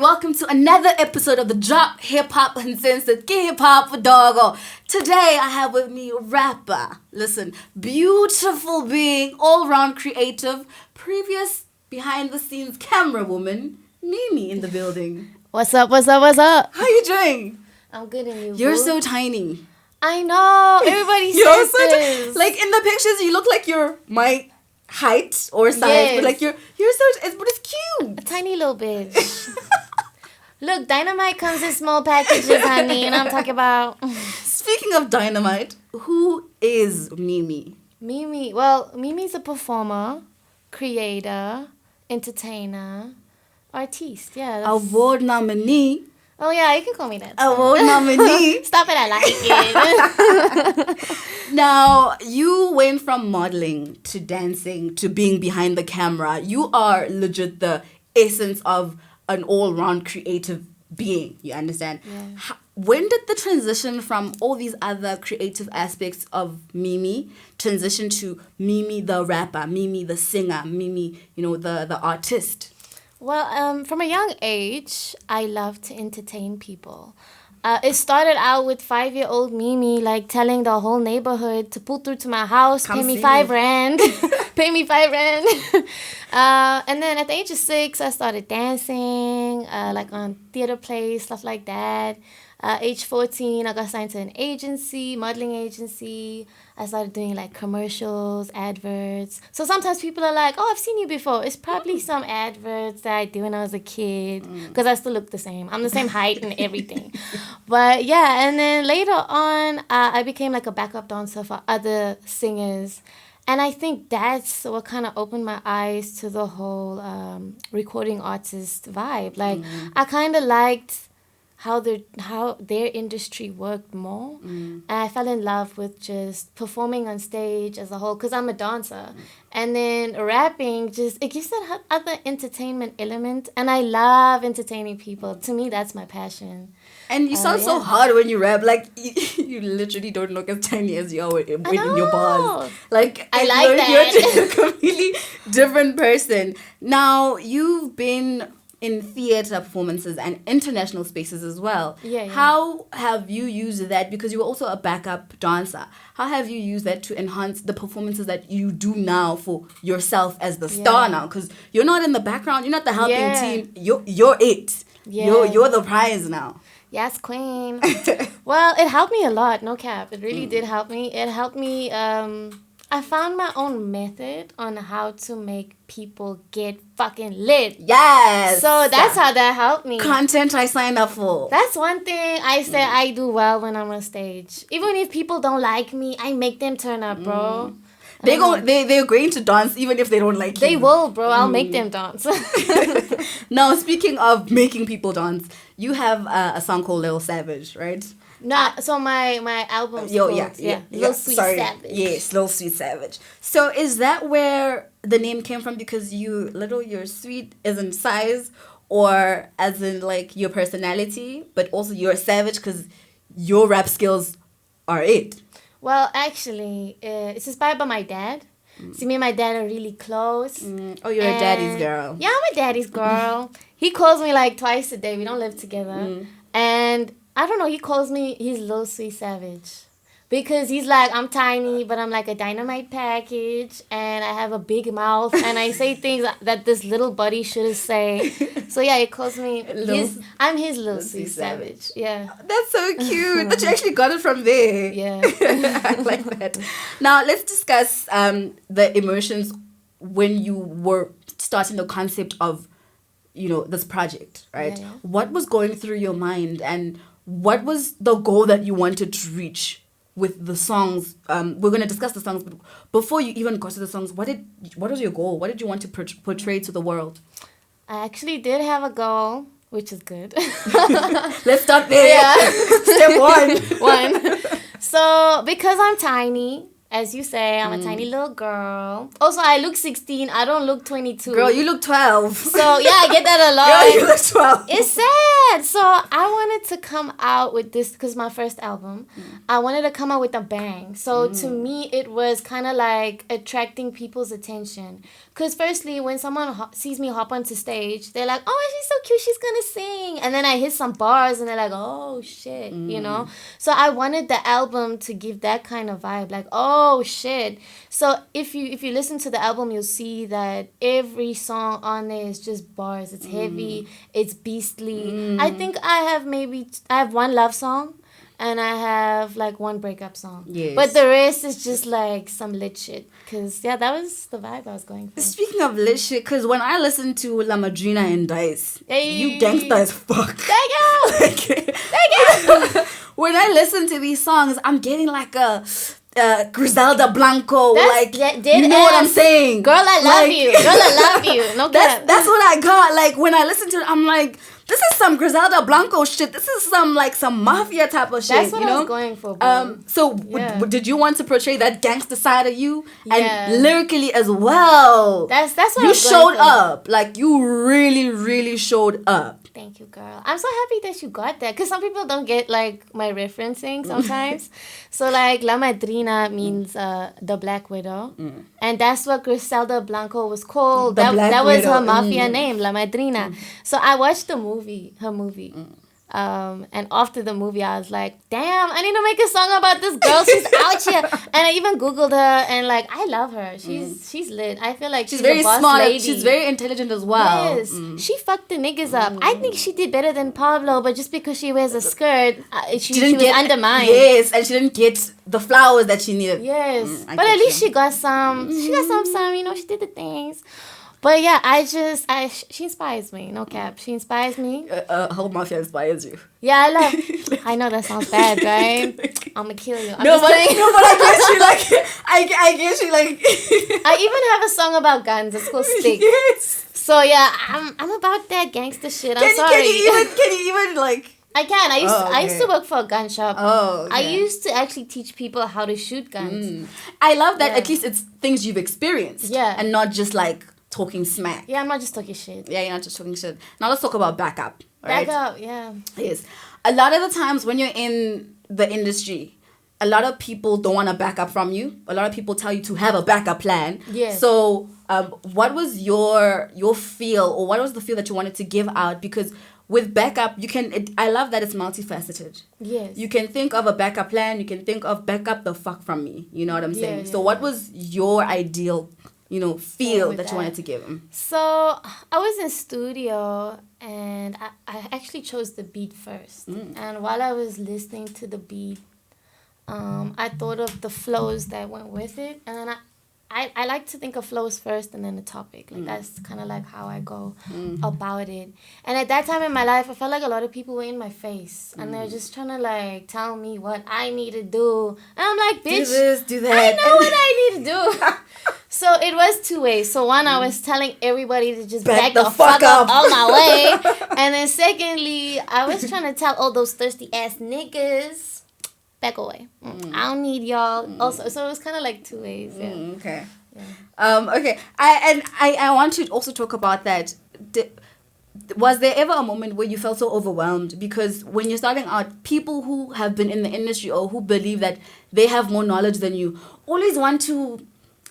welcome to another episode of the Drop Hip Hop Uncensored Hip Hop Doggo. Today I have with me rapper, beautiful being, all-round creative, previous behind-the-scenes camera woman, Mimi in the building. What's up? How you doing? I'm good, and you? You're so tiny. I know. Everybody says this. Like in the pictures, you look like you're my height or size, yes. but like you're so, but it's cute. A tiny little bitch. Look, dynamite comes in small packages, honey, and I'm talking about. Speaking of dynamite, who is Mimi? Mimi. Well, Mimi's a performer, creator, entertainer, artiste. Yeah. Award nominee. Oh yeah, you can call me that. Award nominee. Stop it! I like it. Now, you went from modeling to dancing to being behind the camera. You are legit the essence of an all-round creative being. You understand? Yeah. When did the transition from all these other creative aspects of Mimi transition to Mimi the rapper, Mimi the singer, Mimi, the artist? Well, from a young age, I love to entertain people. It started out with 5-year-old Mimi, like telling the whole neighborhood to pull through to my house, pay me 5 rand, pay me 5 rand. And then at the age of 6, I started dancing, like on theater plays, stuff like that. Age 14, I got signed to an agency, modeling agency. I started doing like commercials, adverts. So sometimes people are like, oh, I've seen you before. It's probably some adverts that I did when I was a kid because I still look the same. I'm the same height and everything. But yeah, and then later on, I became like a backup dancer for other singers. And I think that's what kind of opened my eyes to the whole recording artist vibe. Like, I kind of liked how their industry worked more. And I fell in love with just performing on stage as a whole because I'm a dancer. And then rapping, it gives that other entertainment element. And I love entertaining people. To me, that's my passion. And you sound so hard when you rap. Like, you literally don't look as tiny as you are in your bars. Like, I like that. You're a completely different person. Now, you've been in theater performances and international spaces as well. Yeah. How have you used that? Because you were also a backup dancer. How have you used that to enhance the performances that you do now for yourself as the star now? Because you're not in the background. You're not the helping team. You're it. Yeah. You're the prize now. Yes, queen. Well, it helped me a lot. No cap. It really did help me. It helped me. I found my own method on how to make people get fucking lit. Yes. So that's how that helped me. Content I signed up for. That's one thing I say I do well when I'm on stage. Even if people don't like me, I make them turn up, bro. They're going to dance even if they don't like you. They will, bro. I'll make them dance. Now, speaking of making people dance, you have a song called Lil Savage, right? No, so my album's called Lil Sweet Savage. Yes, Lil Sweet Savage. So is that where the name came from? Because you're sweet as in size, or as in like your personality, but also you're savage because your rap skills are it. Well, actually, it's inspired by my dad. See, me and my dad are really close. Oh, you're a daddy's girl. Yeah, I'm a daddy's girl. He calls me like twice a day. We don't live together. And I don't know, he calls me his Lil Sweet Savage. Because he's like, I'm tiny, but I'm like a dynamite package, and I have a big mouth, and I say things that this little buddy shouldn't say. So yeah, he calls me, I'm his Lil Sweet Savage. Yeah. That's so cute that you actually got it from there. Yeah. I like that. Now, let's discuss the emotions when you were starting the concept of, this project, right? Yeah. What was going through your mind, and what was the goal that you wanted to reach with the songs? We're going to discuss the songs, but before you even got to the songs, what was your goal? What did you want to portray to the world? I actually did have a goal, which is good. Let's start there. Yeah. Step one. So, because I'm tiny, as you say, I'm a tiny little girl. Also, I look 16. I don't look 22. Girl, you look 12. So, yeah, I get that a lot. Girl, you look 12. It's sad. So, I wanted to come out with this, because my first album, I wanted to come out with a bang. So, to me, it was kind of like attracting people's attention. Because firstly, when someone sees me hop onto stage, they're like, oh, she's so cute, she's gonna sing. And then I hit some bars and they're like, oh shit, you know? So I wanted the album to give that kind of vibe, like, oh shit. So if you listen to the album, you'll see that every song on there is just bars. It's heavy, it's beastly. I think I have one love song and I have like one breakup song. Yes. But the rest is just like some lit shit. Because, yeah, that was the vibe I was going for. Speaking of lit shit, because when I listen to La Madrina and Dice, Hey. you gangsta as fuck. Thank you! Thank you! When I listen to these songs, I'm getting like a Griselda Blanco. That's You know what I'm saying? Girl, I love you. Girl, I love you. No cap. That's what I got. Like, when I listen to it, I'm like, this is some Griselda Blanco shit. This is some mafia type of shit. That's what you know? I was going for, bro. So Yeah. did you want to portray that gangster side of you? Yeah. And lyrically as well. That's what I you was going showed for. up. Like, you really, really showed up. Thank you, girl. I'm so happy that you got that. Because some people don't get, like, my referencing sometimes. So, like, La Madrina means the Black Widow. And that's what Griselda Blanco was called. The Black that was Widow. her mafia name, La Madrina. So I watched her movie. And after the movie, I was like, damn, I need to make a song about this girl. She's out here. And I even Googled her, and, like, I love her. She's lit. I feel like she's very a boss smart. lady. She's very intelligent as well. Yes, she fucked the niggas up. I think she did better than Pablo, but just because she wears a skirt, she was undermined. Yes, and she didn't get the flowers that she needed. Yes, I but get at least you. she got some. She got some. You know, she did the things. But yeah, she inspires me. No cap, she inspires me. Whole mafia inspires you. Yeah, I know that sounds bad, right? I'm gonna kill you. No, but I guess you like. I guess you like. I even have a song about guns. It's called Stick. Yes. So yeah, I'm about that gangster shit. I'm sorry. Can you even like? I can. I used okay. to work for a gun shop. Oh, okay. I used to actually teach people how to shoot guns. I love that. Yeah. At least it's things you've experienced. Yeah. And not just like talking smack. Yeah, I'm not just talking shit. Yeah, you're not just talking shit. Now let's talk about backup. Right? Back up, yeah. Yes. A lot of the times when you're in the industry, a lot of people don't want to back up from you. A lot of people tell you to have a backup plan. Yes. So, what was your feel, or what was the feel that you wanted to give out? Because with backup, I love that it's multifaceted. Yes. You can think of a backup plan. You can think of backup the fuck from me. You know what I'm saying? Yeah, So, what was your ideal, feel with that you that. wanted to give them? So I was in studio and I actually chose the beat first. And while I was listening to the beat, I thought of the flows that went with it. And then I like to think of flows first and then the topic. Like that's kind of like how I go about it. And at that time in my life, I felt like a lot of people were in my face. And they're just trying to like tell me what I need to do. And I'm like, bitch, Do this, do that. I know what I need to do. So it was two ways. So one, I was telling everybody to just back the fuck up on my way. And then secondly, I was trying to tell all those thirsty ass niggas, back away. I don't need y'all. Also, so it was kind of like two ways. Yeah. Okay. Yeah. Okay. I want to also talk about that. Was there ever a moment where you felt so overwhelmed? Because when you're starting out, people who have been in the industry or who believe that they have more knowledge than you always want to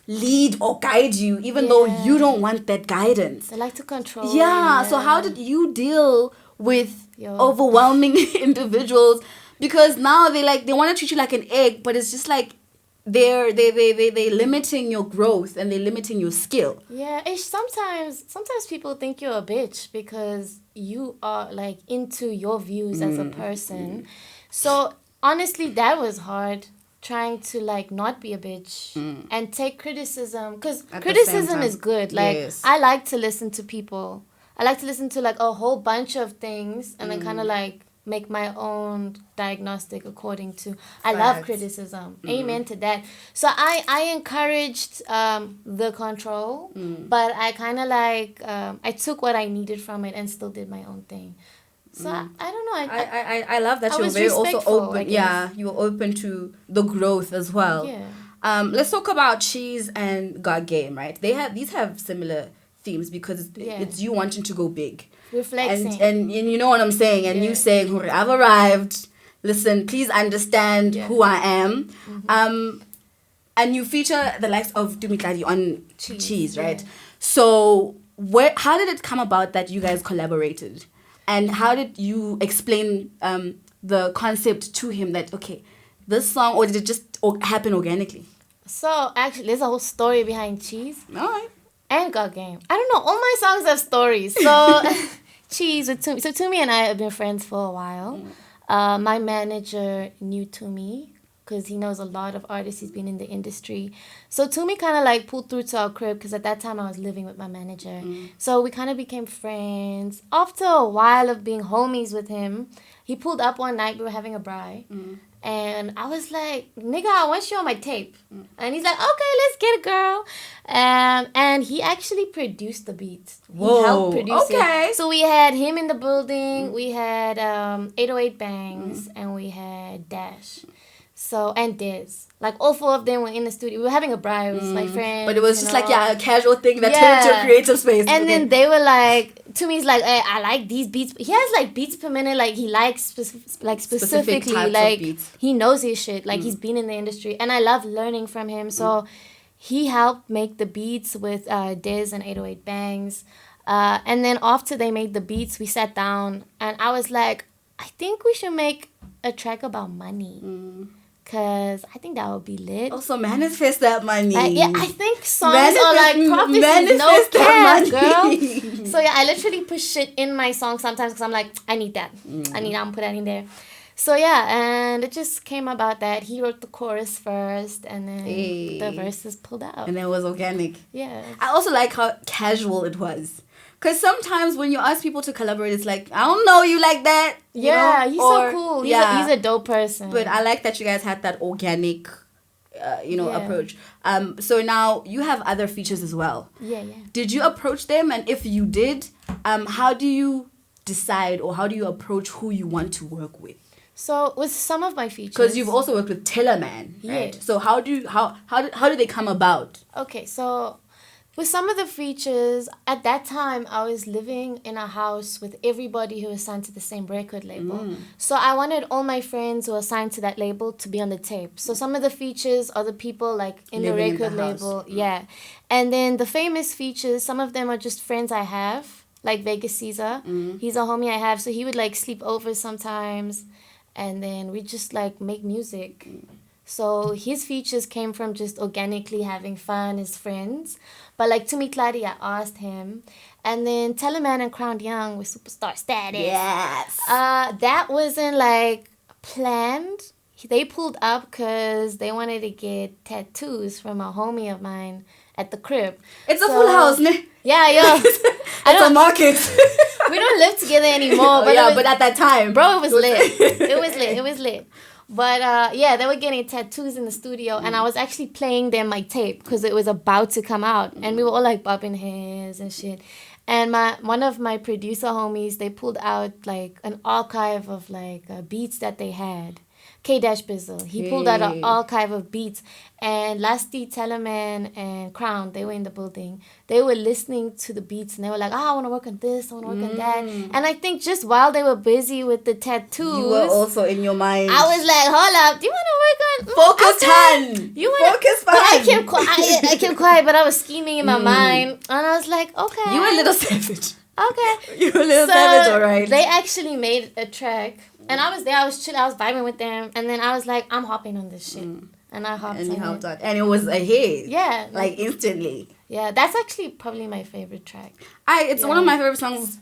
lead or guide you, even though you don't want that guidance. They like to control. Yeah. So how did you deal with Yo. overwhelming individuals? Because now they want to treat you like an egg, but it's just like they're limiting your growth and they're limiting your skill. Yeah, sometimes people think you're a bitch because you are like into your views as a person. So honestly, that was hard, trying to like not be a bitch and take criticism, because criticism is good. Like Yes. I like to listen to people. I like to listen to like a whole bunch of things and then kind of like make my own diagnostic according to. I love Facts. criticism. Amen to that. So I encouraged the control, but I kind of like I took what I needed from it and still did my own thing. So I don't know. I love that I you were was very also respectful, I open. guess. Yeah, you were open to the growth as well. Yeah. Let's talk about Cheese and God Game, right? These have similar themes because it's you wanting to go big. Reflecting. And you know what I'm saying, and you saying, "Hore, I've arrived. Listen, please understand who I am." And you feature the likes of Dumitladi on Cheese, right? So how did it come about that you guys collaborated? And how did you explain the concept to him that, okay, this song, or did it just happen organically? So actually, there's a whole story behind Cheese. All right. And God Game. I don't know. All my songs have stories. So Cheese with Toomey. So Toomey and I have been friends for a while. My manager knew Toomey because he knows a lot of artists. He's been in the industry. So Toomey kind of like pulled through to our crib because at that time I was living with my manager. So we kind of became friends. After a while of being homies with him, he pulled up one night. We were having a braai. And I was like, nigga, I want you on my tape. And he's like, okay, let's get it, girl. And he actually produced the beats. Whoa, he helped produce okay. it. So we had him in the building. We had 808 Bangs. And we had Dash. So, and Diz. Like, all four of them were in the studio. We were having a braai. It was my friends. But it was just like, a casual thing that turned into a creative space. And then they were like, to me, it's like, hey, I like these beats. He has, like, beats per minute. Like, he likes, specifically. Like, he knows his shit. Like, he's been in the industry. And I love learning from him. So, he helped make the beats with Diz and 808 Bangs. And then after they made the beats, we sat down. And I was like, I think we should make a track about money. Because I think that would be lit. Also, manifest that money. Yeah, I think songs are like prophecies, no cap, girl. So yeah, I literally put shit in my song sometimes because I'm like, I need that. I'm put that in there. So yeah, and it just came about that he wrote the chorus first and then the verses pulled out. And then it was organic. Yeah. I also like how casual it was. Because sometimes when you ask people to collaborate, it's like, I don't know you like that. Yeah, he's so cool. He's a dope person. But I like that you guys had that organic, approach. So now you have other features as well. Yeah. Did you approach them? And if you did, how do you decide or how do you approach who you want to work with? So with some of my features, because you've also worked with Teleman, right? Yes. So how do they come about? Okay, so with some of the features, at that time, I was living in a house with everybody who was signed to the same record label. So I wanted all my friends who are signed to that label to be on the tape. So some of the features are the people like in living the record label. Yeah. And then the famous features, some of them are just friends I have, like Vegas Caesar. He's a homie I have. So he would like sleep over sometimes. And then we just like make music. So his features came from just organically having fun as friends. But like to meet Claudia, I asked him. And then Teleman and Crowned Young with Superstar Status. Yes. That wasn't like planned. They pulled up because they wanted to get tattoos from a homie of mine at the crib. It's a full house, ne? Yeah, yo. It's a market. We don't live together anymore. But but at that time. Bro, it was lit. It was lit. But they were getting tattoos in the studio, and I was actually playing them my tape because it was about to come out, and we were all like bobbing heads and shit. And one of my producer homies, they pulled out like an archive of like beats that they had. K-Bizzle. He pulled out an archive of beats. And Lasty, Teleman, and Crown, they were in the building. They were listening to the beats and they were like, I want to work on this, I want to work on that. And I think just while they were busy with the tattoos, you were also in your mind. I was like, hold up, do you want to work on... Focus time. Focus fun. I kept quiet, but I was scheming in my mind. And I was like, okay. You were a little savage. Okay. You were a little savage, all right. They actually made a track. And I was there, I was chilling, I was vibing with them. And then I was like, I'm hopping on this shit. And I hopped on it. And you hopped on. And it was a hit. Yeah. Like instantly. Yeah, that's actually probably my favorite track. It's one of my favorite songs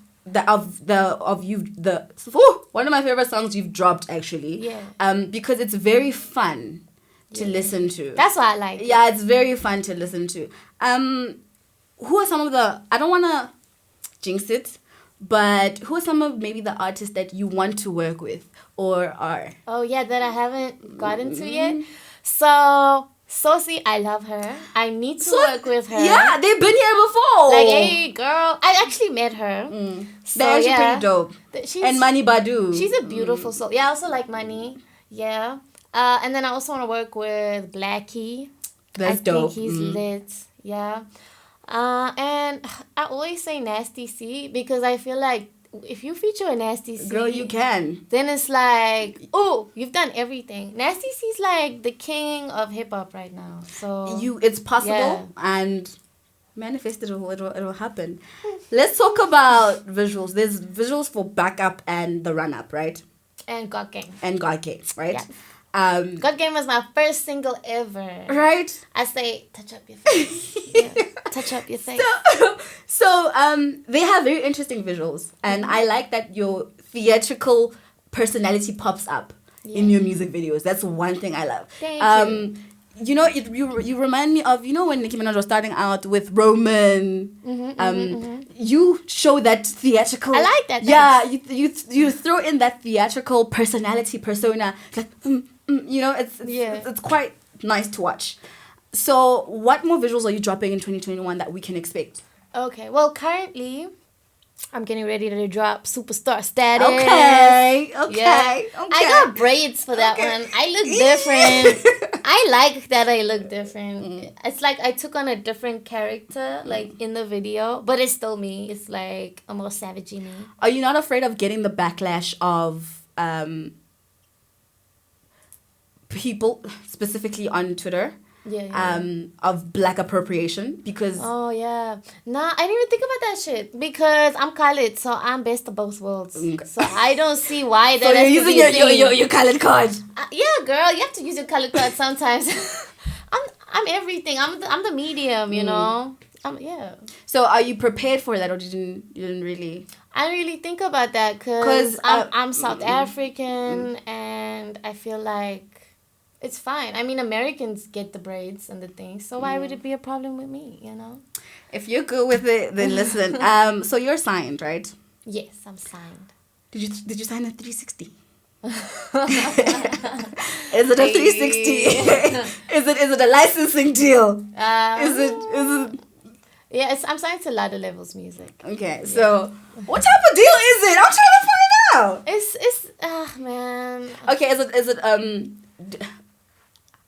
one of my favorite songs you've dropped actually. Yeah. Because it's very fun to listen to. That's what I like. Yeah, it's very fun to listen to. Who are some of the, I don't want to jinx it, but who are some of maybe the artists that you want to work with or are? Oh, yeah, that I haven't gotten to yet. So, Saucy, I love her. I need to work with her. Yeah, they've been here before. Like, hey, girl. I actually met her. So, they're actually pretty dope. And Mani Badu. She's a beautiful soul. Yeah, I also like Mani. Yeah. And then I also want to work with Blackie. That's dope. I think he's lit. Yeah. And I always say Nasty C because I feel like if you feature a Nasty C, girl, you can. Then it's like, oh, you've done everything. Nasty C's like the king of hip hop right now. So it's possible and Manifest it, it'll happen. Let's talk about visuals. There's visuals for backup and the run up, right? And God Game. And God Game, right? Yeah. God Game was my first single ever. Right? I say, touch up your face. Touch up your face. So they have very interesting visuals. And I like that your theatrical personality pops up in your music videos. That's one thing I love. Thank you. You know, you remind me of, you know, when Nicki Minaj was starting out with Roman. You show that theatrical. I like that. Yeah, you throw in that theatrical personality persona. Like, you know, it's quite nice to watch. So, what more visuals are you dropping in 2021 that we can expect? Okay, well, currently, I'm getting ready to drop Superstar Status. Okay. Yeah. I got braids for that one. I look different. I like that I look different. It's like I took on a different character, like, in the video, but it's still me. It's like a more savagey me. Are you not afraid of getting the backlash of people, specifically on Twitter? Of black appropriation? Because oh yeah, nah, I didn't even think about that shit because I'm Khalid, so I'm best of both worlds. So I don't see why that. So you're using your Khalid card. Yeah, girl, you have to use your Khalid card sometimes. I'm everything. I'm the medium, you know. Yeah. So are you prepared for that, or you didn't really? I didn't really think about that because I'm South African and I feel like. It's fine. I mean, Americans get the braids and the things, so why would it be a problem with me, you know? If you're good with it, then listen. So you're signed, right? Yes, I'm signed. Did you sign a 360? Is it a 360? Is it a licensing deal? Is it? Yeah, I'm signed to Ladder Levels Music. Okay, so what type of deal is it? I'm trying to find out. It's man. Okay, is it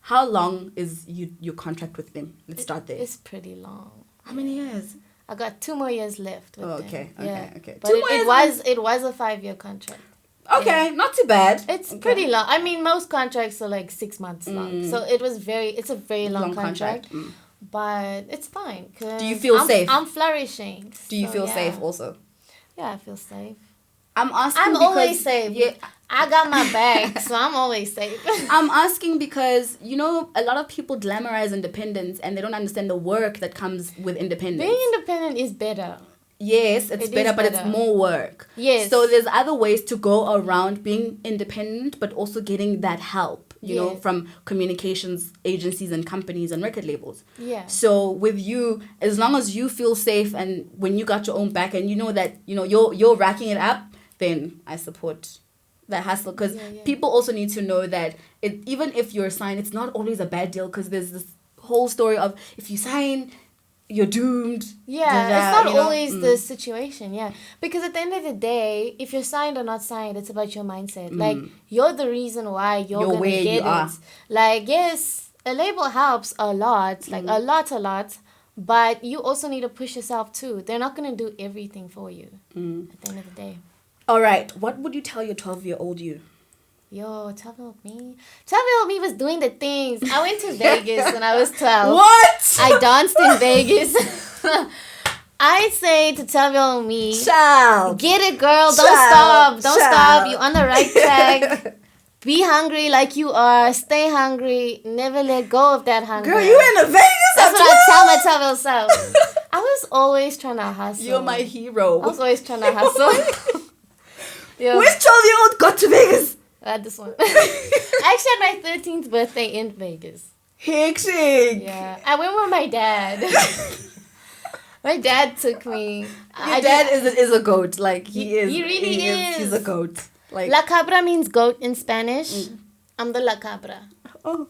how long is your contract with them? Let's start there. It's pretty long. How many years? I got 2 more years left with them. Okay. But it was a 5-year contract. Okay, not too bad. It's pretty long. I mean, most contracts are like 6 months long. So it's a very long contract. But it's fine. Do you feel safe? I'm flourishing. Do you feel safe also? Yeah, I feel safe. I'm asking I'm because always safe. Yeah. I got my bag, so I'm always safe. I'm asking because, you know, a lot of people glamorize independence and they don't understand the work that comes with independence. Being independent is better. Yes, it's better, but it's more work. Yes. So there's other ways to go around being independent, but also getting that help, you know, from communications agencies and companies and record labels. Yeah. So with you, as long as you feel safe and when you got your own back and you know that, you know, you're racking it up, then I support that hustle, because people also need to know that even if you're signed, it's not always a bad deal, because there's this whole story of if you sign, you're doomed. Yeah, it's not always the situation, because at the end of the day, if you're signed or not signed, it's about your mindset. Like, you're the reason why you're gonna get it. Like, yes, a label helps a lot, like a lot, but you also need to push yourself too. They're not gonna do everything for you at the end of the day. All right, what would you tell your 12-year-old you? Yo, 12-year-old me? 12-year-old me was doing the things. I went to Vegas when I was 12. What? I danced in Vegas. I'd say to 12-year-old me, child, get it, girl. Don't stop. You're on the right track. Be hungry like you are. Stay hungry. Never let go of that hunger. Girl, you in the Vegas? That's what I tell my 12-year-old self. I was always trying to hustle. You're my hero. I was always trying to hustle. Yo. Which 12-year-old got to Vegas? This one. I actually had my 13th birthday in Vegas. Hectic. Yeah. I went with my dad. My dad took me. Your dad is a goat. Like, he is. He really is. He's a goat. Like, La Cabra means goat in Spanish. I'm the La Cabra. Oh.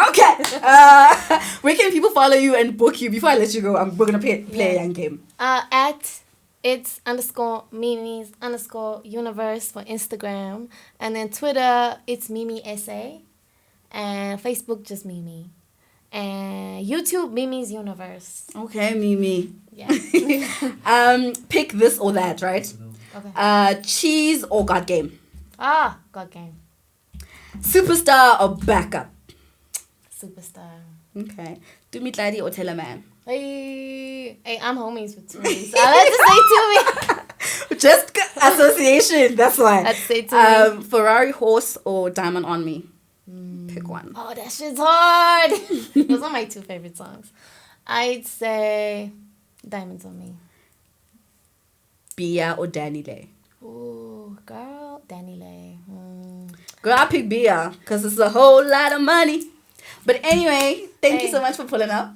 Okay. Where can people follow you and book you? Before I let you go, we're going to play a young game. At it's _Mimi's_universe for Instagram. And then Twitter, it's Mimi SA. And Facebook, just Mimi. And YouTube, Mimi's Universe. Okay, Mimi. Yeah. Pick this or that, right? Okay. Cheese or God Game? God Game. Superstar or backup? Superstar. Okay. Dumitladi or Teleman? Hey, I'm homies with Tumi. So I like to say Tumi. Just association. That's why. Let's say Tumi. Ferrari horse or Diamond on Me. Pick one. Oh, that shit's hard. Those are my two favorite songs. I'd say Diamonds on Me. Bia or Danny Lay. Ooh, girl, Danny Lay. Girl, I pick Bia because it's a whole lot of money. But anyway, thank you so much for pulling up.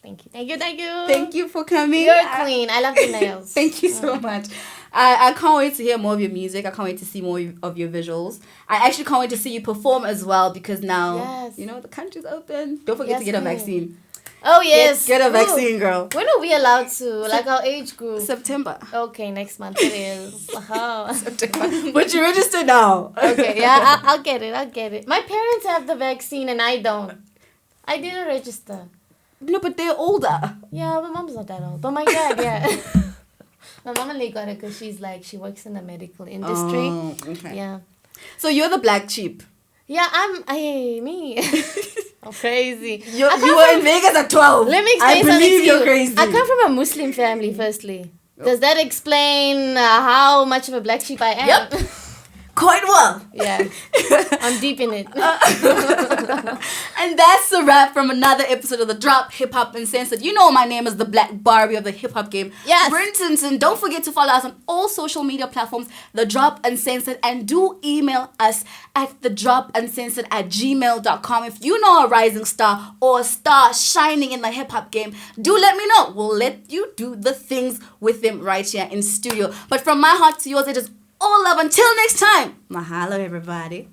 Thank you. Thank you for coming. You're a queen. I love your nails. Thank you so much. I can't wait to hear more of your music. I can't wait to see more of your visuals. I actually can't wait to see you perform as well because now, the country's open. Don't forget to get a vaccine. Oh, yes. Get a vaccine, girl. When are we allowed to? Like our age group? September. Okay, next month it is. September. But you registered now. Okay, yeah, I'll get it. My parents have the vaccine and I don't. I didn't register. No, but they're older. Yeah, my mom's not that old. But my dad, yeah. My mom only got it because she works in the medical industry. Oh, okay. Yeah. So you're the black sheep. Yeah, me. I'm crazy. You were in Vegas at 12. Let me explain something to you. You're crazy. I come from a Muslim family, firstly. Does that explain how much of a black sheep I am? Yep. Quite well. Yeah. I'm deep in it. And that's a wrap from another episode of The Drop, Hip Hop Uncensored. You know my name is the Black Barbie of the hip hop game. Yes. Brintonson. Don't forget to follow us on all social media platforms, The Drop Uncensored, and do email us at thedropuncensored@gmail.com. If you know a rising star or a star shining in the hip hop game, do let me know. We'll let you do the things with them right here in studio. But from my heart to yours, it is all love. Until next time. Mahalo, everybody.